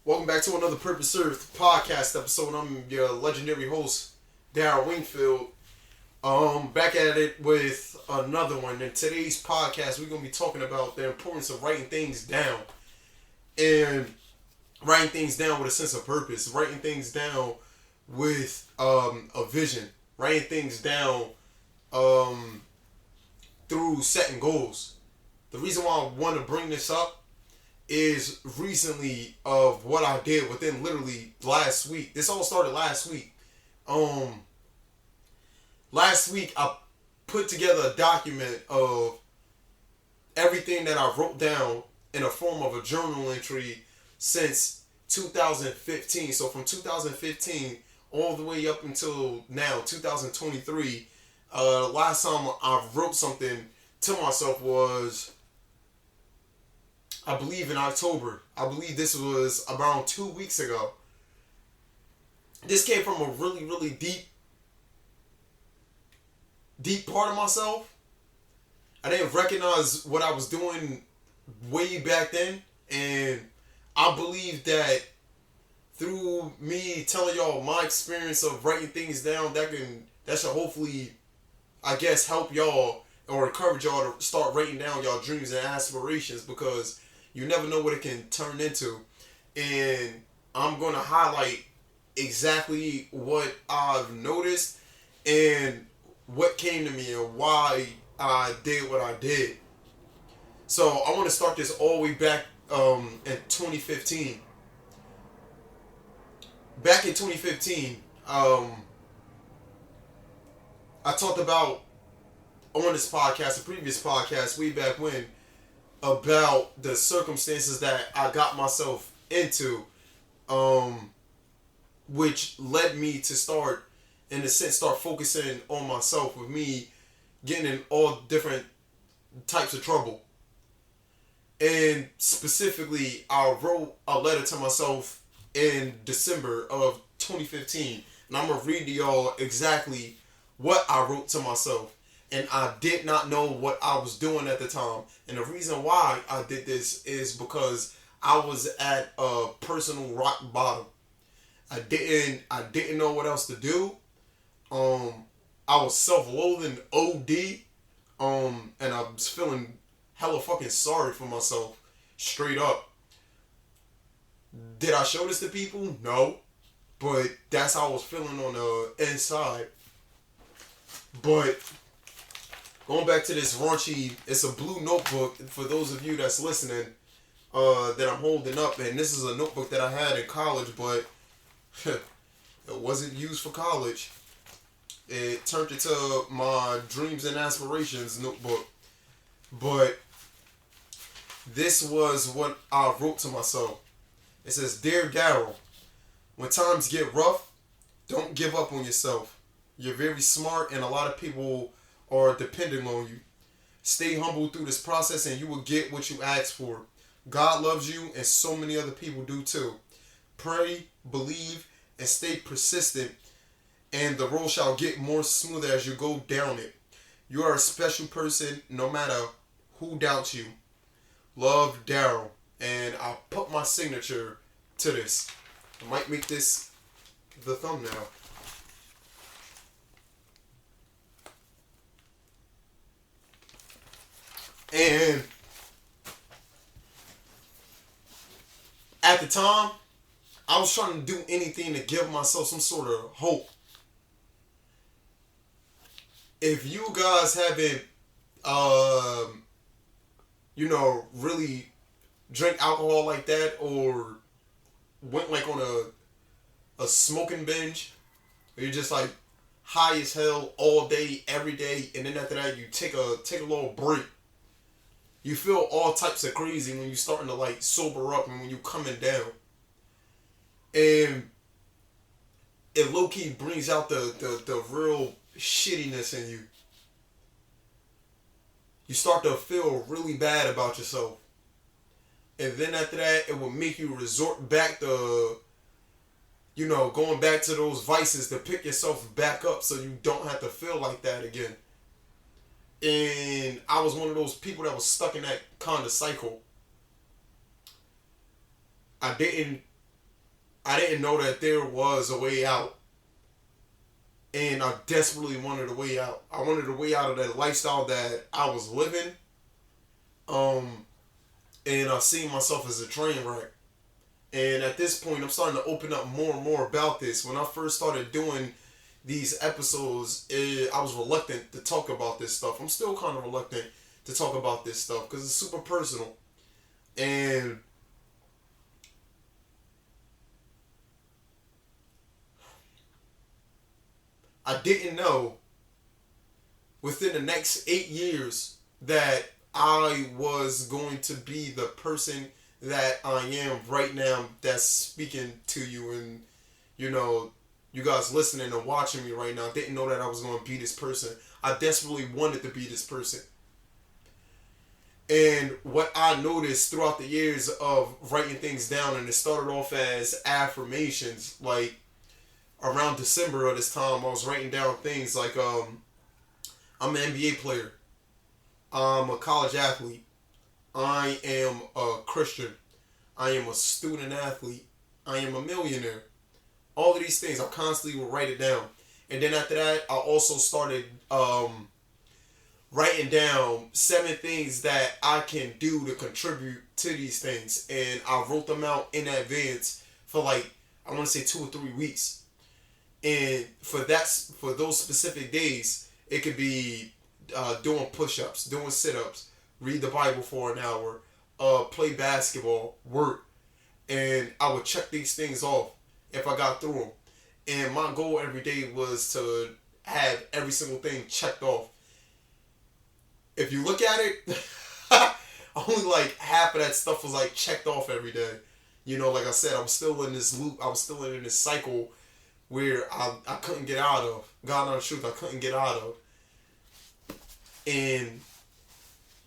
Welcome back to another Purpose Served podcast episode. I'm your legendary host, Darryl Wingfield. Back at it with another one. In today's podcast, we're going to be talking about the importance of writing things down. And writing things down with a sense of purpose. Writing things down with a vision. Writing things down through setting goals. The reason why I want to bring this up is recently of what I did within literally last week. This all started last week. Last week I put together a document of everything that I wrote down in a form of a journal entry since 2015. So from 2015 all the way up until now, 2023, last time I wrote something to myself was, I believe, in October. I believe this was around 2 weeks ago. This came from a really, really deep part of myself. I didn't recognize what I was doing way back then. And I believe that through me telling y'all my experience of writing things down, that should hopefully, I guess, help y'all or encourage y'all to start writing down y'all dreams and aspirations, because you never know what it can turn into. And I'm going to highlight exactly what I've noticed and what came to me and why I did what I did. So I want to start this all the way back in 2015. Back in 2015, I talked about on this podcast, a previous podcast way back when, about the circumstances that I got myself into, which led me to start focusing on myself, with me getting in all different types of trouble. And specifically, I wrote a letter to myself in December of 2015. And I'm going to read to y'all exactly what I wrote to myself. And I did not know what I was doing at the time. And the reason why I did this is because I was at a personal rock bottom. I didn't know what else to do. I was self-loathing OD. And I was feeling hella fucking sorry for myself. Straight up. Did I show this to people? No. But that's how I was feeling on the inside. But going back to this raunchy, it's a blue notebook for those of you that's listening, that I'm holding up. And this is a notebook that I had in college, but it wasn't used for college. It turned into my dreams and aspirations notebook. But this was what I wrote to myself. It says, "Dear Darryl, when times get rough, don't give up on yourself. You're very smart and a lot of people are depending on you. Stay humble through this process and you will get what you ask for. God loves you and so many other people do too. Pray, believe, and stay persistent, and the road shall get more smoother as you go down it. You are a special person no matter who doubts you. Love, Darryl." And I put my signature to this. I might make this the thumbnail. And at the time, I was trying to do anything to give myself some sort of hope. If you guys haven't, really drink alcohol like that, or went like on a smoking binge, where you're just like high as hell all day, every day, and then after that you take a little break. You feel all types of crazy when you're starting to like sober up and when you're coming down. And it low-key brings out the real shittiness in you. You start to feel really bad about yourself. And then after that, it will make you resort back to, going back to those vices to pick yourself back up so you don't have to feel like that again. And I was one of those people that was stuck in that kind of cycle. I didn't I didn't know that there was a way out. And I desperately wanted a way out. I wanted a way out of that lifestyle that I was living. Um, and I seen myself as a train wreck. And at this point, I'm starting to open up more and more about this. When I first started doing these episodes, I was reluctant to talk about this stuff. I'm still kind of reluctant to talk about this stuff because it's super personal. And I didn't know within the next 8 years that I was going to be the person that I am right now that's speaking to you, and you know, you guys listening and watching me right now. Didn't know that I was going to be this person. I desperately wanted to be this person. And what I noticed throughout the years of writing things down, and it started off as affirmations, like around December of this time, I was writing down things like, I'm an NBA player. I'm a college athlete. I am a Christian. I am a student athlete. I am a millionaire. All of these things, I constantly would write it down. And then after that, I also started writing down 7 things that I can do to contribute to these things. And I wrote them out in advance for like, I want to say 2 or 3 weeks. And for those specific days, it could be doing push-ups, doing sit-ups, read the Bible for an hour, play basketball, work. And I would check these things off if I got through them. And my goal every day was to have every single thing checked off. If you look at it, only like half of that stuff was like checked off every day. You know, like I said, I was still in this loop. I was still in this cycle where I couldn't get out of. God knows the truth, I couldn't get out of. And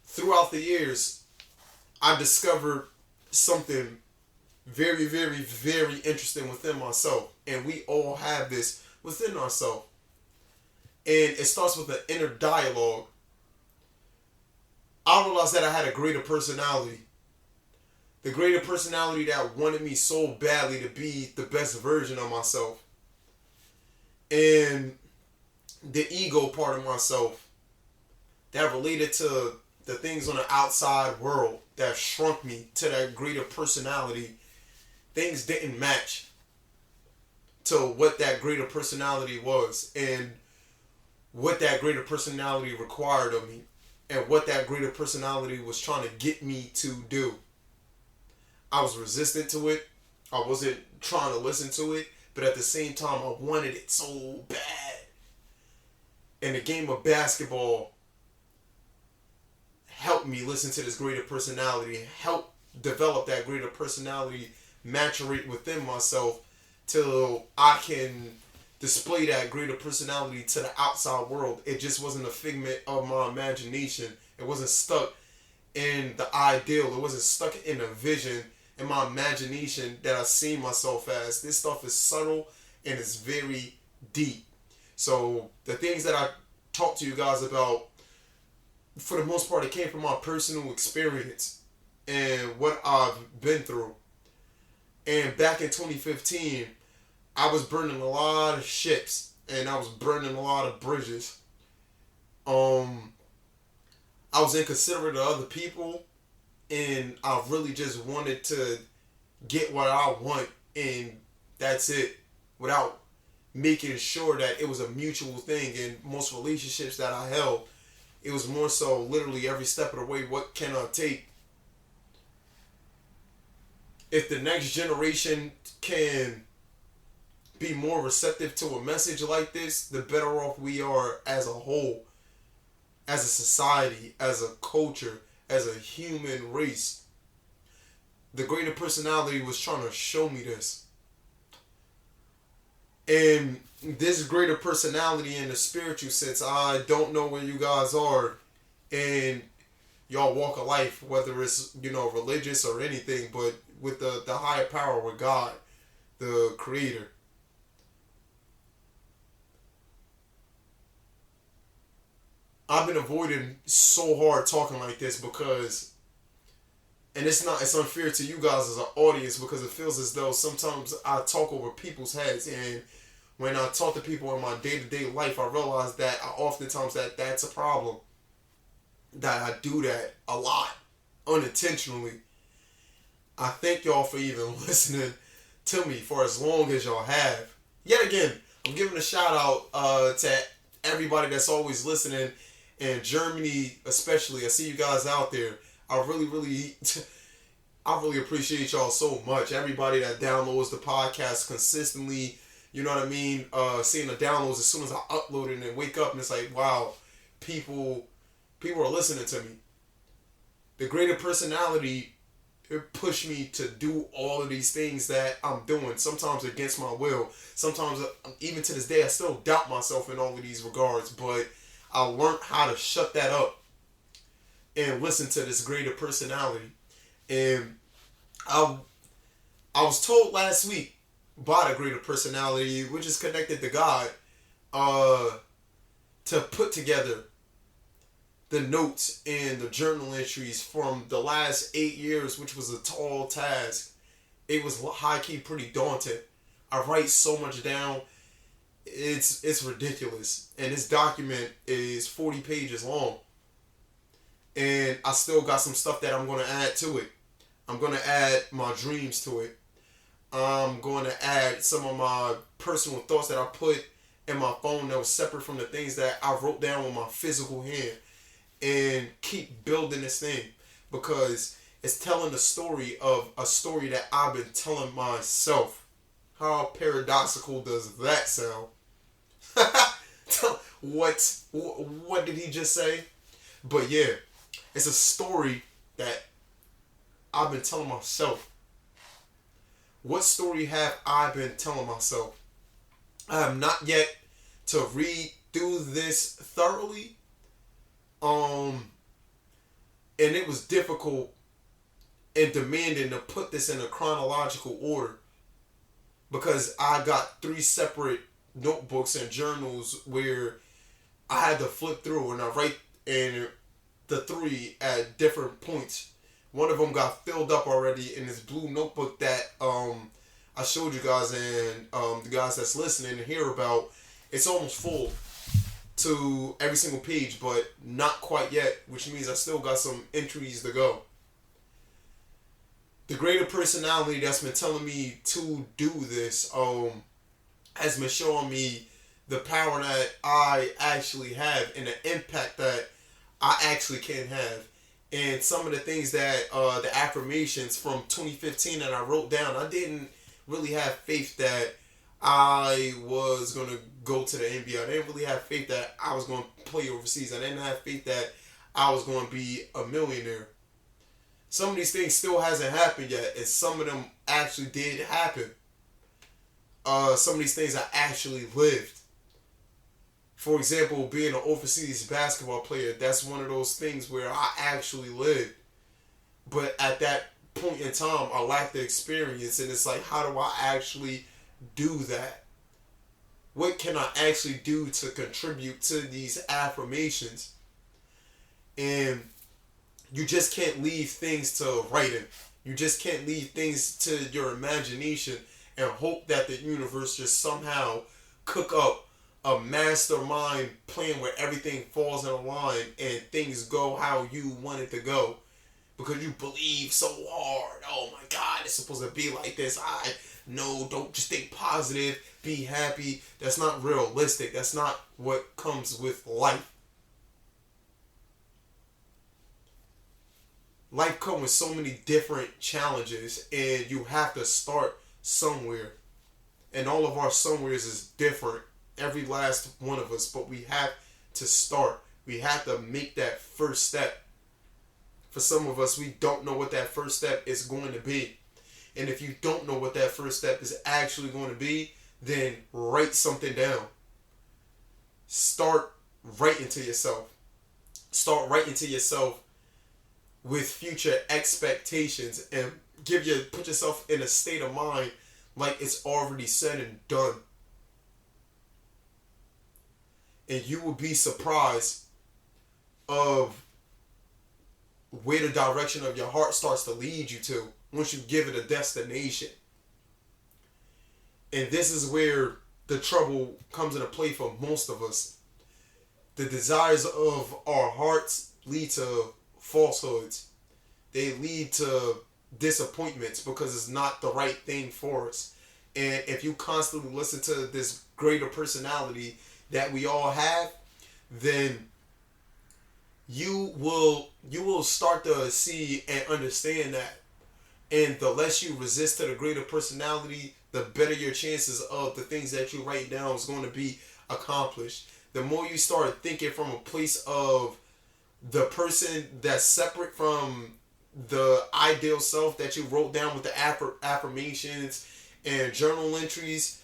throughout the years, I discovered something very, very, very interesting within myself. And we all have this within ourselves. And it starts with an inner dialogue. I realized that I had a greater personality. The greater personality that wanted me so badly to be the best version of myself. And the ego part of myself that related to the things on the outside world that shrunk me to that greater personality, things didn't match to what that greater personality was and what that greater personality required of me and what that greater personality was trying to get me to do. I was resistant to it. I wasn't trying to listen to it, but at the same time, I wanted it so bad. And the game of basketball helped me listen to this greater personality, help develop that greater personality, maturate within myself till I can display that greater personality to the outside world. It just wasn't a figment of my imagination. It wasn't stuck in the ideal. It wasn't stuck in a vision in my imagination that I see myself as. This stuff is subtle and it's very deep. So the things that I talk to you guys about, for the most part, it came from my personal experience and what I've been through. And back in 2015, I was burning a lot of ships and I was burning a lot of bridges. I was inconsiderate of other people, and I really just wanted to get what I want, and that's it, without making sure that it was a mutual thing. In most relationships that I held, it was more so literally every step of the way, what can I take? If the next generation can be more receptive to a message like this, the better off we are as a whole, as a society, as a culture, as a human race. The greater personality was trying to show me this. And this greater personality in the spiritual sense, I don't know where you guys are in y'all walk of life, whether it's, religious or anything, but with the higher power, with God, the creator. I've been avoiding so hard talking like this because And it's unfair to you guys as an audience because it feels as though sometimes I talk over people's heads, and when I talk to people in my day-to-day life, I realize that oftentimes that's a problem. That I do that a lot, unintentionally. I thank y'all for even listening to me for as long as y'all have. Yet again, I'm giving a shout out to everybody that's always listening in Germany, especially. I see you guys out there. I really appreciate y'all so much. Everybody that downloads the podcast consistently, you know what I mean? Seeing the downloads as soon as I upload it and wake up and it's like, wow, people are listening to me. The greater personality, it pushed me to do all of these things that I'm doing, sometimes against my will. Sometimes, even to this day, I still doubt myself in all of these regards, but I learned how to shut that up and listen to this greater personality. And I was told last week by the greater personality, which is connected to God, to put together the notes and the journal entries from the last 8 years, which was a tall task. It was high-key pretty daunting. I write so much down. It's ridiculous. And this document is 40 pages long. And I still got some stuff that I'm going to add to it. I'm going to add my dreams to it. I'm going to add some of my personal thoughts that I put in my phone that was separate from the things that I wrote down with my physical hand. And keep building this thing because it's telling the story of a story that I've been telling myself. How paradoxical does that sound? What did he just say? But yeah, it's a story that I've been telling myself. What story have I been telling myself? I have not yet to read through this thoroughly. And it was difficult and demanding to put this in a chronological order because I got 3 separate notebooks and journals where I had to flip through and I write in the 3 at different points. One of them got filled up already in this blue notebook that I showed you guys and the guys that's listening to hear about. It's almost full to every single page, but not quite yet, which means I still got some entries to go. The greater personality that's been telling me to do this has been showing me the power that I actually have and the impact that I actually can have. And some of the things that, the affirmations from 2015 that I wrote down, I didn't really have faith that I was going to go to the NBA. I didn't really have faith that I was going to play overseas. I didn't have faith that I was going to be a millionaire. Some of these things still hasn't happened yet, and some of them actually did happen. Some of these things I actually lived. For example, being an overseas basketball player, that's one of those things where I actually lived. But at that point in time, I lacked the experience, and it's like, how do I actually do that? What can I actually do to contribute to these affirmations? And you just can't leave things to writing. You just can't leave things to your imagination and hope that the universe just somehow cook up a mastermind plan where everything falls in a line and things go how you want it to go. Because you believe so hard. Oh my God, it's supposed to be like this. No, don't just think positive. Be happy. That's not realistic. That's not what comes with life. Life comes with so many different challenges, and you have to start somewhere. And all of our somewheres is different. Every last one of us, but we have to start. We have to make that first step. For some of us, we don't know what that first step is going to be. And if you don't know what that first step is actually going to be, then write something down. Start writing to yourself. Start writing to yourself with future expectations and put yourself in a state of mind like it's already said and done. And you will be surprised of where the direction of your heart starts to lead you to once you give it a destination. And this is where the trouble comes into play for most of us. The desires of our hearts lead to falsehoods. They lead to disappointments because it's not the right thing for us. And if you constantly listen to this greater personality that we all have, then you will start to see and understand that. And the less you resist to the greater personality, the better your chances of the things that you write down is going to be accomplished. The more you start thinking from a place of the person that's separate from the ideal self that you wrote down with the affirmations and journal entries,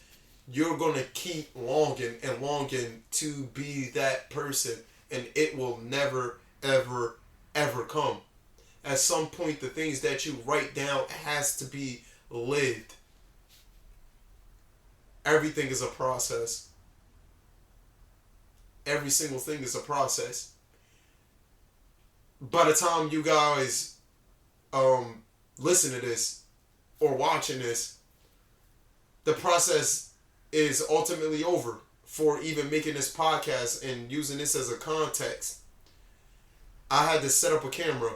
you're going to keep longing and longing to be that person. And it will never, ever, ever come. At some point, the things that you write down has to be lived. Everything is a process. Every single thing is a process. By the time you guys listen to this or watching this, the process is ultimately over for even making this podcast and using this as a context. I had to set up a camera.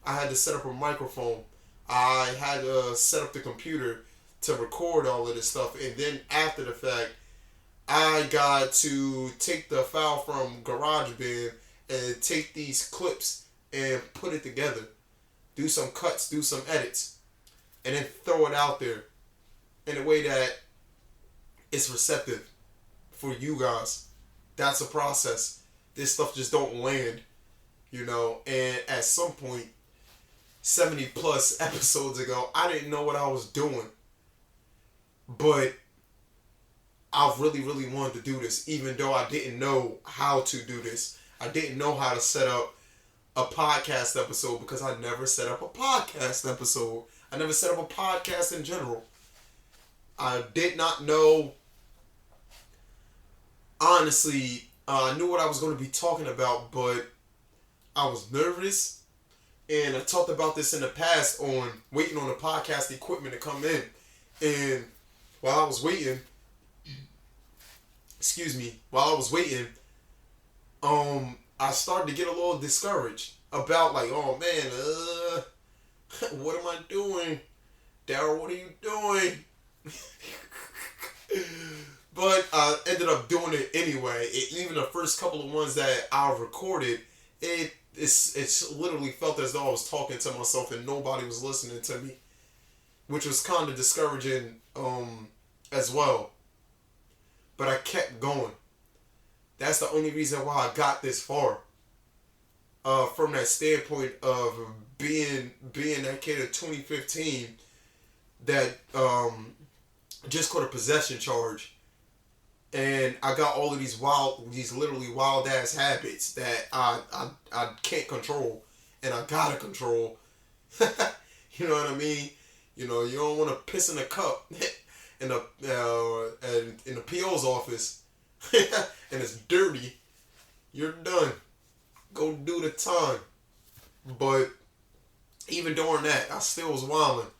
I had to set up a microphone. I had to set up the computer to record all of this stuff. And then after the fact, I got to take the file from GarageBand and take these clips and put it together. Do some cuts, do some edits, and then throw it out there in a way that it's receptive for you guys. That's a process. This stuff just don't land, and at some point, 70 plus episodes ago, I didn't know what I was doing. But I really, really wanted to do this, even though I didn't know how to do this. I didn't know how to set up a podcast episode because I never set up a podcast episode. I never set up a podcast in general. I did not know. Honestly, I knew what I was going to be talking about, but I was nervous. And I talked about this in the past on waiting on the podcast equipment to come in. And while I was waiting, I started to get a little discouraged about oh man, what am I doing? Daryl, what are you doing? But I ended up doing it anyway. Even the first couple of ones that I recorded, it's literally felt as though I was talking to myself and nobody was listening to me, which was kind of discouraging as well. But I kept going. That's the only reason why I got this far. From that standpoint of being that kid of 2015 that just caught a possession charge. And I got all of these literally wild ass habits that I can't control, and I gotta control. You know what I mean? You don't want to piss in a cup in the PO's office, and it's dirty. You're done. Go do the time. But even during that, I still was wilding.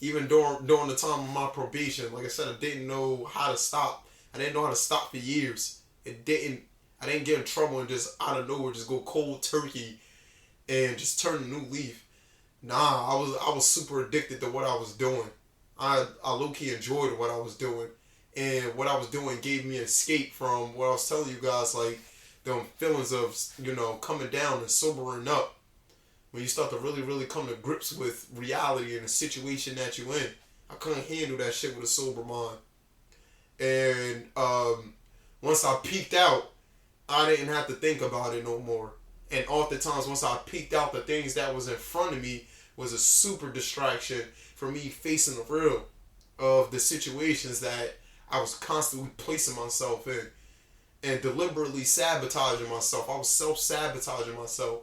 Even during the time of my probation, like I said, I didn't know how to stop. I didn't know how to stop for years. I didn't get in trouble and just out of nowhere just go cold turkey and just turn a new leaf. Nah, I was super addicted to what I was doing. I low-key enjoyed what I was doing. And what I was doing gave me an escape from what I was telling you guys, them feelings of, coming down and sobering up. When you start to really, really come to grips with reality and the situation that you're in. I couldn't handle that shit with a sober mind. And once I peeked out, I didn't have to think about it no more. And oftentimes, once I peeked out, the things that was in front of me was a super distraction for me facing the real of the situations that I was constantly placing myself in and deliberately sabotaging myself. I was self-sabotaging myself.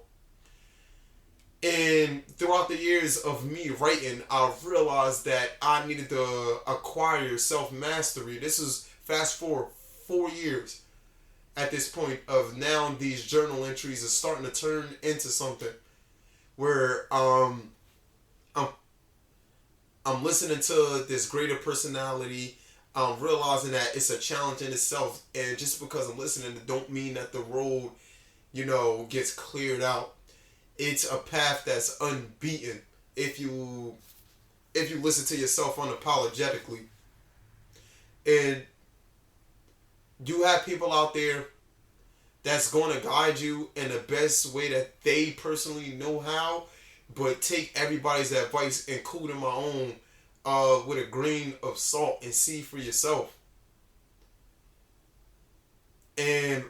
And throughout the years of me writing, I realized that I needed to acquire self-mastery. This is fast forward 4 years at this point of now these journal entries are starting to turn into something. where I'm I'm listening to this greater personality. I'm realizing that it's a challenge in itself, and just because I'm listening, it don't mean that the road, gets cleared out. It's a path that's unbeaten if you listen to yourself unapologetically. And you have people out there that's going to guide you in the best way that they personally know how, but take everybody's advice, including my own, with a grain of salt and see for yourself. And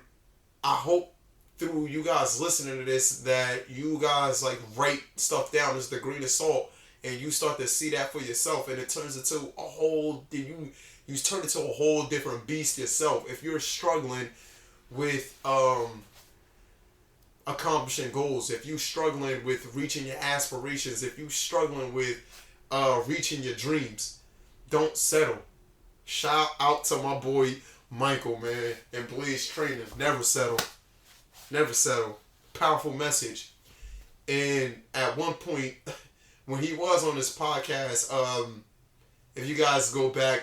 I hope through you guys listening to this that you guys like write stuff down as the grain of salt, and you start to see that for yourself, and it turns into a whole you turn into a whole different beast yourself. If you're struggling with accomplishing goals, if you struggling with reaching your aspirations, if you struggling with reaching your dreams, don't settle. Shout out to my boy Michael, man, and Blaze Training. Never settle. Never settle. Powerful message. And at one point, when he was on this podcast, if you guys go back,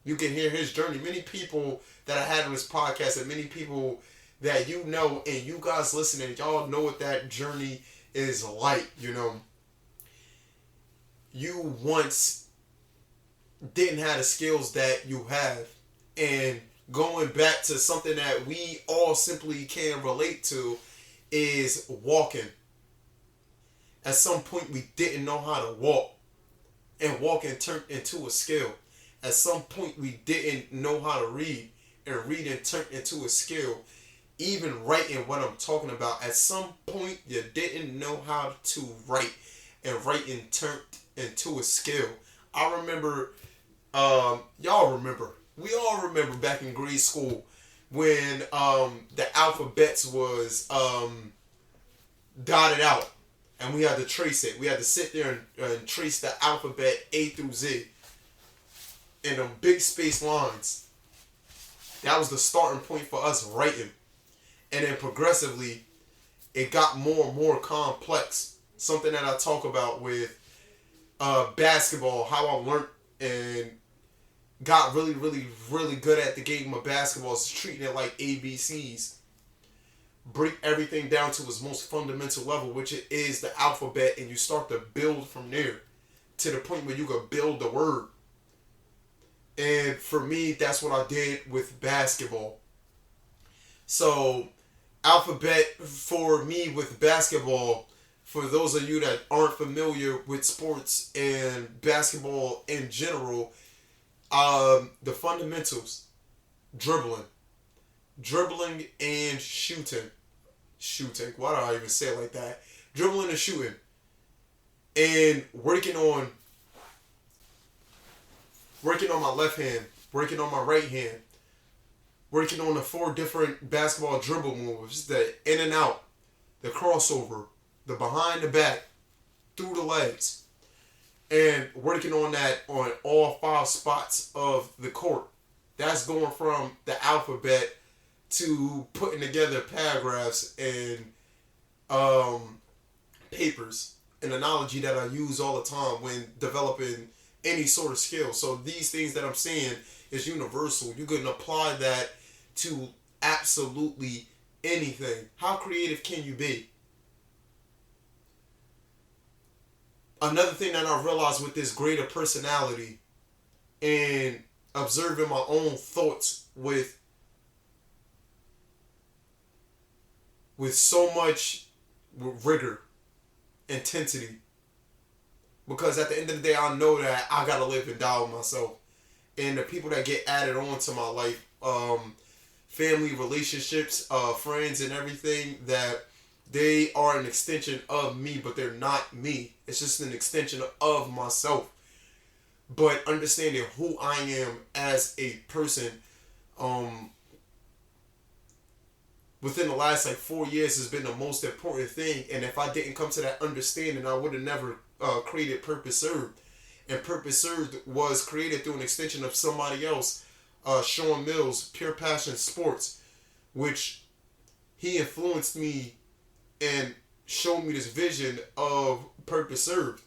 you can hear his journey. Many people that I had on this podcast, and many people that and you guys listening, y'all know what that journey is like. You once didn't have the skills that you have, and going back to something that we all simply can relate to is walking. At some point, we didn't know how to walk, and walking turned into a skill. At some point, we didn't know how to read, and reading turned into a skill. Even writing, what I'm talking about, at some point, you didn't know how to write, and writing turned into a skill. I remember, y'all remember, we all remember back in grade school when the alphabets was dotted out, and we had to trace it. We had to sit there and trace the alphabet A through Z in them big space lines. That was the starting point for us writing. And then progressively, it got more and more complex. Something that I talk about with basketball, how I learned and got really, really, really good at the game of basketball is treating it like ABCs. Break everything down to its most fundamental level, which it is the alphabet, and you start to build from there to the point where you can build the word. And for me, that's what I did with basketball. So, alphabet for me with basketball, for those of you that aren't familiar with sports and basketball in general, the fundamentals: dribbling and shooting. Why do I even say it like that? Dribbling and shooting, and working on my left hand, working on my right hand, working on the 4 different basketball dribble moves: the in and out, the crossover, the behind the back, through the legs, and working on that on all 5 spots of the court. That's going from the alphabet to putting together paragraphs and papers, an analogy that I use all the time when developing any sort of skill. So these things that I'm saying is universal. You can apply that to absolutely anything. How creative can you be? Another thing that I realized with this greater personality and observing my own thoughts with so much rigor, intensity, because at the end of the day, I know that I gotta live and die with myself, and the people that get added on to my life, family, relationships, friends, and everything, that they are an extension of me, but they're not me. It's just an extension of myself. But understanding who I am as a person, within the last 4 years has been the most important thing. And if I didn't come to that understanding, I would have never created Purpose Served. And Purpose Served was created through an extension of somebody else, Sean Mills, Pure Passion Sports, which he influenced me in showed me this vision of purpose served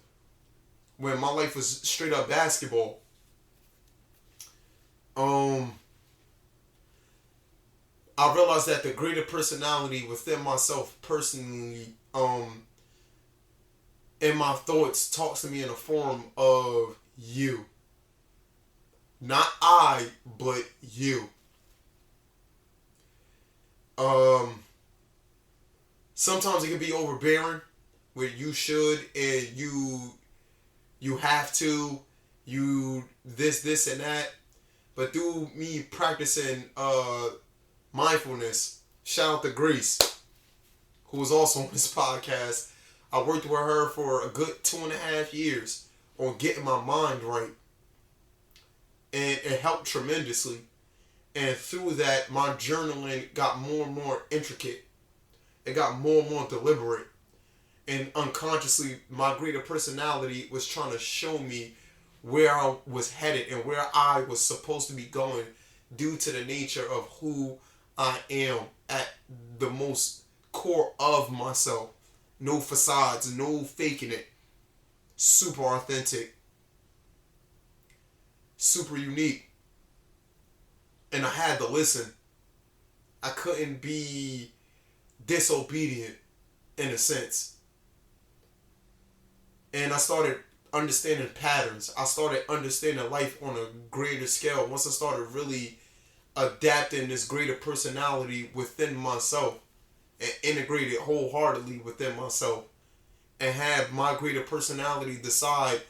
when my life was straight up basketball. I realized that the greater personality within myself personally, in my thoughts, talks to me in the form of you. Not I, but you. Um, Sometimes it can be overbearing, where you should and you have to, you this and that. But through me practicing mindfulness, shout out to Grace, who was also on this podcast. I worked with her for a good 2.5 years on getting my mind right, and it helped tremendously. And through that, my journaling got more and more intricate. It got more and more deliberate. And unconsciously, my greater personality was trying to show me where I was headed and where I was supposed to be going due to the nature of who I am at the most core of myself. No facades, no faking it. Super authentic. Super unique. And I had to listen. I couldn't be disobedient in a sense. And I started understanding patterns. I started understanding life on a greater scale. Once I started really adapting this greater personality within myself and integrate it wholeheartedly within myself and have my greater personality decide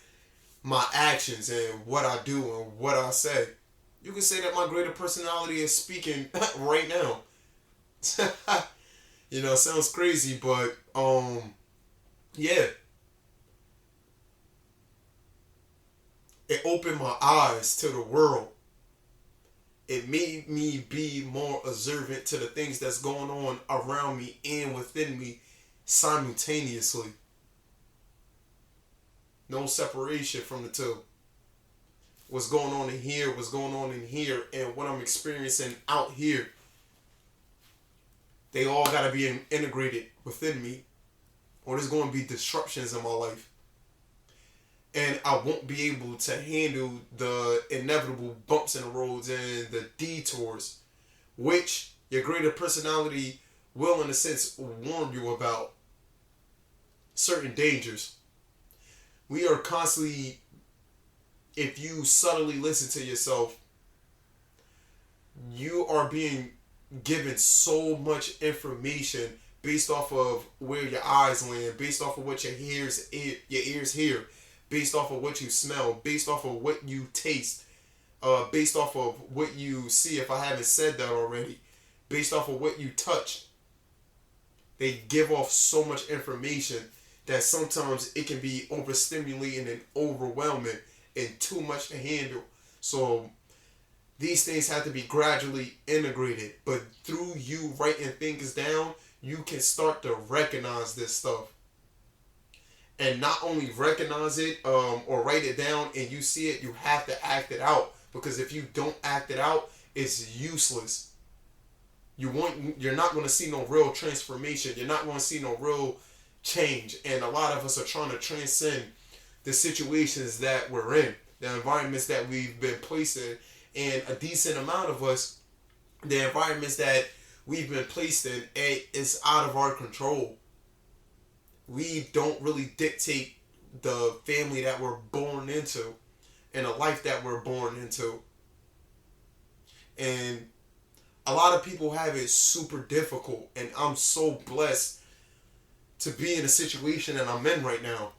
my actions and what I do and what I say. You can say that my greater personality is speaking right now. It sounds crazy, but yeah. It opened my eyes to the world. It made me be more observant to the things that's going on around me and within me simultaneously. No separation from the two. What's going on in here, what's going on in here, and what I'm experiencing out here. They all got to be integrated within me, or there's going to be disruptions in my life. And I won't be able to handle the inevitable bumps in the roads and the detours, which your greater personality will, in a sense, warn you about certain dangers. We are constantly, if you subtly listen to yourself, you are being given so much information based off of where your eyes land, based off of what your ears hear, based off of what you smell, based off of what you taste, based off of what you see, if I haven't said that already, based off of what you touch. They give off so much information that sometimes it can be overstimulating and overwhelming and too much to handle. So these things have to be gradually integrated. But through you writing things down, you can start to recognize this stuff. And not only recognize it or write it down and you see it, you have to act it out. Because if you don't act it out, it's useless. You're not going to see no real transformation. You're not going to see no real change. And a lot of us are trying to transcend the situations that we're in, the environments that we've been placed in. And a decent amount of us, the environments that we've been placed in, is out of our control. We don't really dictate the family that we're born into and the life that we're born into. And a lot of people have it super difficult, and I'm so blessed to be in a situation that I'm in right now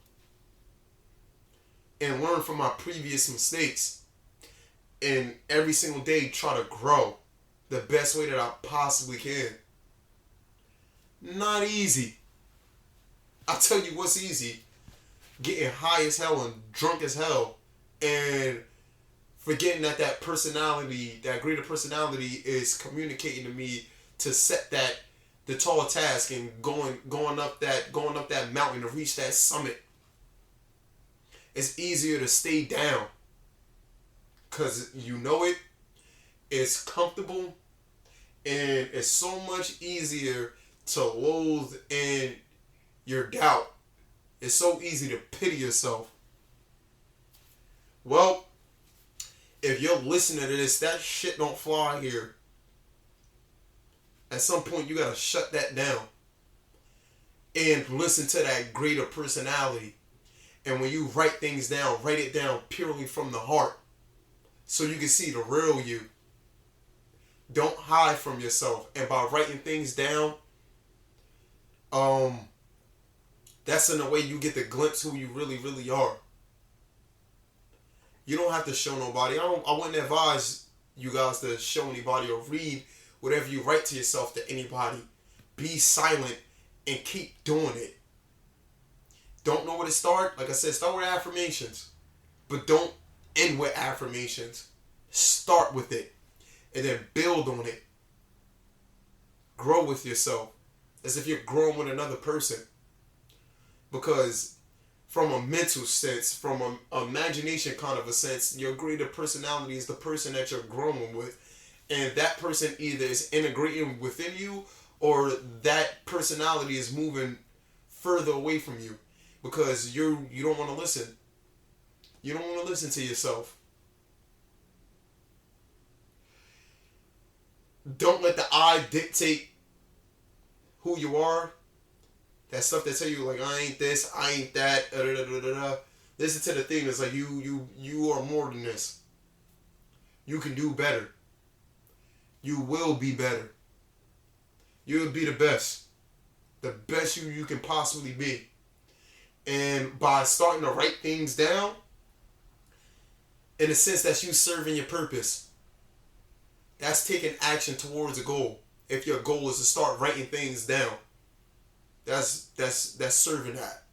and learn from my previous mistakes and every single day try to grow the best way that I possibly can. Not easy. I'll tell you what's easy. Getting high as hell and drunk as hell and forgetting that personality, that greater personality is communicating to me to set the tall task and going up that mountain to reach that summit. It's easier to stay down because you know it. It's comfortable and it's so much easier to loathe and your doubt. It's so easy to pity yourself. Well, if you're listening to this, that shit don't fly here. At some point, you gotta shut that down and listen to that greater personality. And when you write things down, write it down purely from the heart so you can see the real you. Don't hide from yourself. And by writing things down, that's in a way you get to glimpse who you really, really are. You don't have to show nobody. I wouldn't advise you guys to show anybody or read whatever you write to yourself to anybody. Be silent and keep doing it. Don't know where to start? Like I said, start with affirmations. But don't end with affirmations. Start with it. And then build on it. Grow with yourself. As if you're growing with another person. Because from a mental sense, from an imagination kind of a sense, your greater personality is the person that you're growing with. And that person either is integrating within you or that personality is moving further away from you. Because you don't want to listen. You don't want to listen to yourself. Don't let the I dictate who you are. That stuff that tell you like I ain't this, I ain't that. Listen to the thing that's like you are more than this. You can do better. You will be better. You'll be the best. The best you can possibly be. And by starting to write things down, in a sense that's you serving your purpose. That's taking action towards a goal. If your goal is to start writing things down, that's serving that.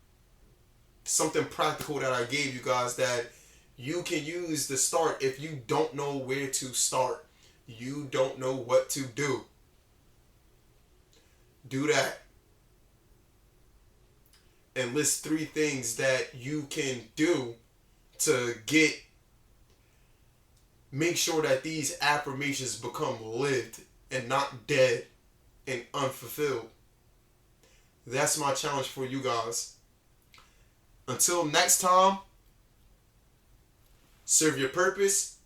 Something practical that I gave you guys that you can use to start if you don't know where to start. You don't know what to do. Do that. And list 3 things that you can do to make sure that these affirmations become lived and not dead and unfulfilled. That's my challenge for you guys. Until next time, serve your purpose.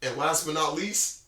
And last but not least,